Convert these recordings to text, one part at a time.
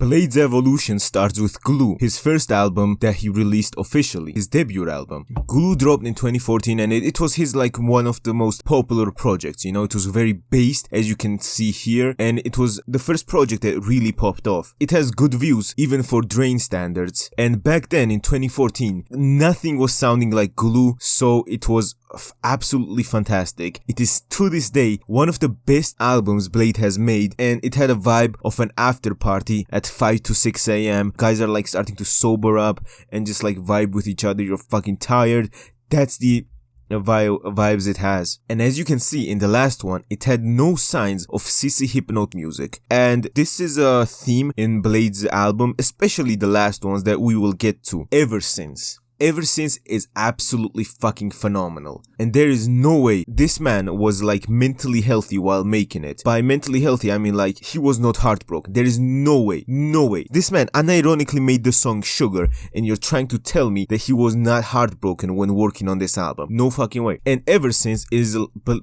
Bladee's evolution starts with Gluee, his first album that he released officially, his debut album. Gluee dropped in 2014 and it was his like one of the most popular projects, you know, it was very based as you can see here, and it was the first project that really popped off. It has good views even for Drain standards, and back then in 2014 nothing was sounding like Gluee, so it was absolutely fantastic. It is to this day one of the best albums Bladee has made, and it had a vibe of an after party at 5 to 6 a.m. Guys are like starting to sober up and just like vibe with each other. You're fucking tired. That's the vibes it has. And as you can see in the last one, it had no signs of sissy hypnote music, and this is a theme in Bladee's album, especially the last ones that we will get to. Ever Since is absolutely fucking phenomenal, and there is no way this man was like mentally healthy while making it. By mentally healthy I mean like he was not heartbroken. There is no way. This man unironically made the song Sugar, and you're trying to tell me that he was not heartbroken when working on this album? No fucking way. And Ever Since is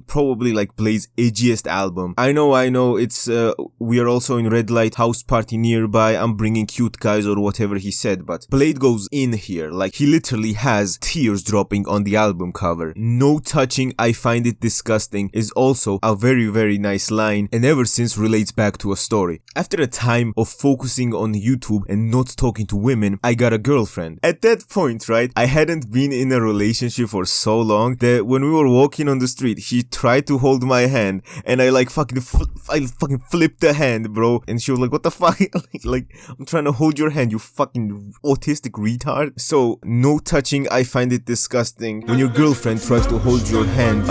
probably like Bladee's edgiest album. I know it's we are also in red light, house party nearby, I'm bringing cute guys or whatever he said, but Bladee goes in here. Like he literally has tears dropping on the album cover. No touching, I find it disgusting is also a very nice line, and Ever Since relates back to a story. After a time of focusing on YouTube and not talking to women, I got a girlfriend. At that point, right, I hadn't been in a relationship for so long that when we were walking on the street, she tried to hold my hand, and I like fucking flipped the hand, bro, and she was like, what the fuck? like I'm trying to hold your hand, you fucking autistic retard. So no touching, I find it disgusting. When your girlfriend tries to hold your hand,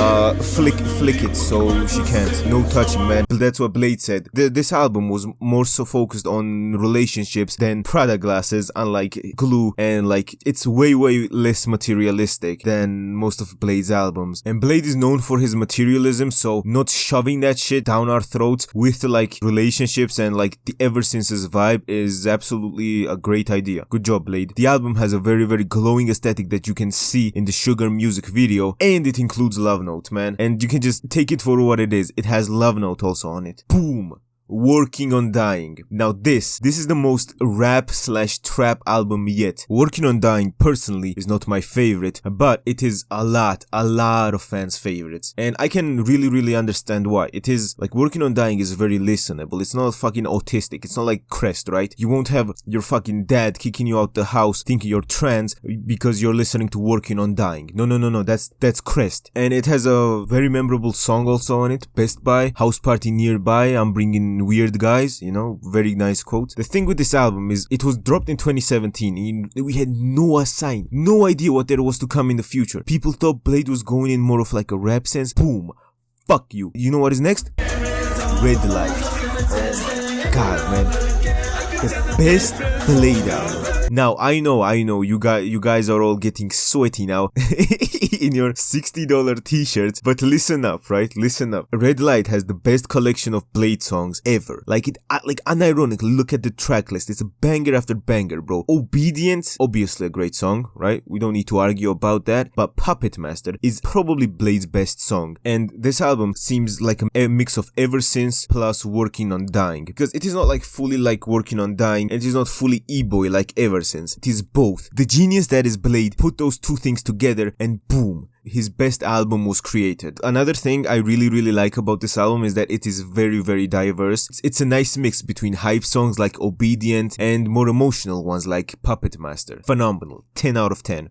flick it so she can't. No touching, man. That's what Bladee said. This album was more so focused on relationships than Prada glasses, unlike Gluee, and like it's way less materialistic than most of Bladee's albums. And Bladee is known for his materialism, so not shoving that shit down our throats with like relationships and like the Ever Since's vibe is absolutely a great idea. Good job, Bladee. The album has a very glowing aesthetic that you can see in the Sugar music video, and it includes Love Note, man, and you can just take it for what it is. It has Love Note also on it. Boom. Working on Dying. Now this is the most rap/trap album yet. Working on Dying personally is not my favorite, but it is a lot of fans' favorites, and I can really understand why. It is like Working on Dying is very listenable. It's not fucking autistic. It's not like Crest, right? You won't have your fucking dad kicking you out the house thinking you're trans because you're listening to Working on Dying. No, that's Crest. And it has a very memorable song also on it, Best Buy, House Party Nearby, I'm bringing weird guys, you know, very nice quote. The thing with this album is it was dropped in 2017. We had no sign, no idea what there was to come in the future. People thought Bladee was going in more of like a rap sense. Boom. Fuck you. You know what is next? Red Light. Oh God, man. The best Bladee album. Now, I know, you guys are all getting sweaty now in your $60 t-shirts, but listen up, right? Listen up. Red Light has the best collection of Bladee songs ever. Like unironically, look at the track list. It's a banger after banger, bro. Obedient, obviously a great song, right? We don't need to argue about that, but Puppet Master is probably Bladee's best song. And this album seems like a mix of Ever Since plus Working on Dying, because it is not like fully like Working on Dying, and it is not fully e-boy like Ever Since. It is both. The genius that is Bladee put those two things together, and boom, his best album was created. Another thing I really like about this album is that it is very diverse. It's a nice mix between hype songs like Obedient and more emotional ones like Puppet Master. Phenomenal. 10 out of 10.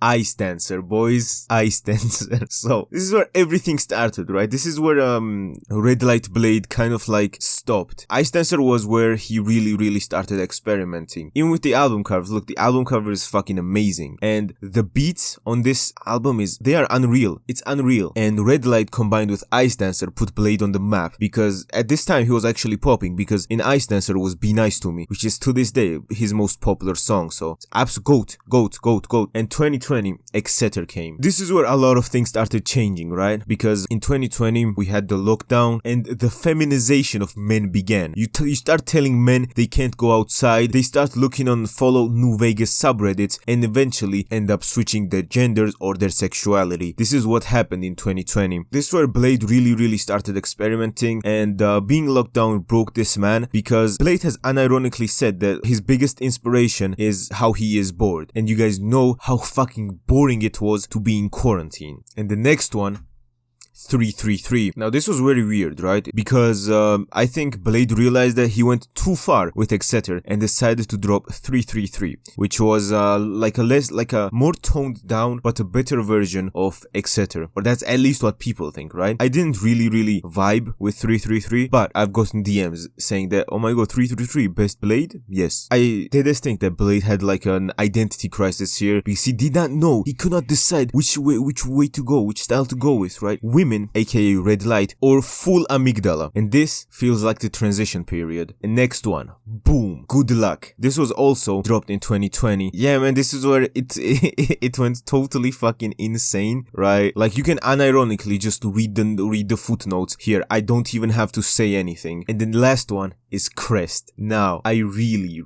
ICEDANCER, boys. ICEDANCER. So, this is where everything started, right? This is where, Red Light Bladee kind of like stopped. ICEDANCER was where he really started experimenting. Even with the album covers, look, the album cover is fucking amazing. And the beats on this album they are unreal. It's unreal. And Red Light combined with ICEDANCER put Bladee on the map, because at this time he was actually popping, because in ICEDANCER was Be Nice to Me, which is to this day his most popular song. So, it's absolute GOAT. And 2020 2020, Exeter came. This is where a lot of things started changing, right? Because in 2020, we had the lockdown and the feminization of men began. You start telling men they can't go outside, they start looking on follow New Vegas subreddits and eventually end up switching their genders or their sexuality. This is what happened in 2020. This is where Bladee really started experimenting, and being locked down broke this man, because Bladee has unironically said that his biggest inspiration is how he is bored, and you guys know how fucking boring it was to be in quarantine. And the next one, 333. Now this was very weird, right? Because I think Bladee realized that he went too far with Exeter and decided to drop 333, which was like a more toned down but a better version of Exeter, or that's at least what people think, right? I didn't really vibe with 333, but I've gotten DMs saying that, oh my god, 333 best Bladee. Yes, I did think that Bladee had like an identity crisis here, because he did not know, he could not decide which way to go, which style to go with, right? Women, aka red light, or full amygdala, and this feels like the transition period. And next one, boom, good luck. This was also dropped in 2020. Yeah man, this is where it went totally fucking insane, right? Like you can unironically just read the footnotes here. I don't even have to say anything. And then last one is Crest. Now I really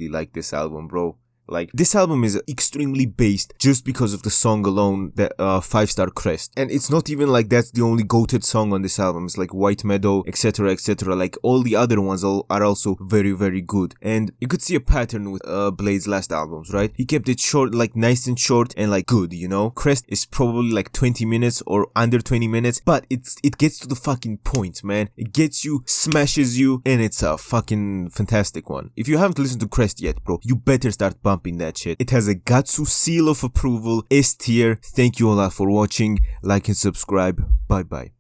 like this album, bro. Like, this album is extremely based just because of the song alone, that 5-star Crest. And it's not even like that's the only goated song on this album. It's like White Meadow, etc, etc. Like, all the other ones are also very good. And you could see a pattern with Bladee's last albums, right? He kept it short, like nice and short and like good, you know? Crest is probably like 20 minutes or under 20 minutes, but it gets to the fucking point, man. It gets you, smashes you, and it's a fucking fantastic one. If you haven't listened to Crest yet, bro, you better start bumping that shit. It has a Gattsu seal of approval, S tier. Thank you all for watching. Like and subscribe. Bye bye.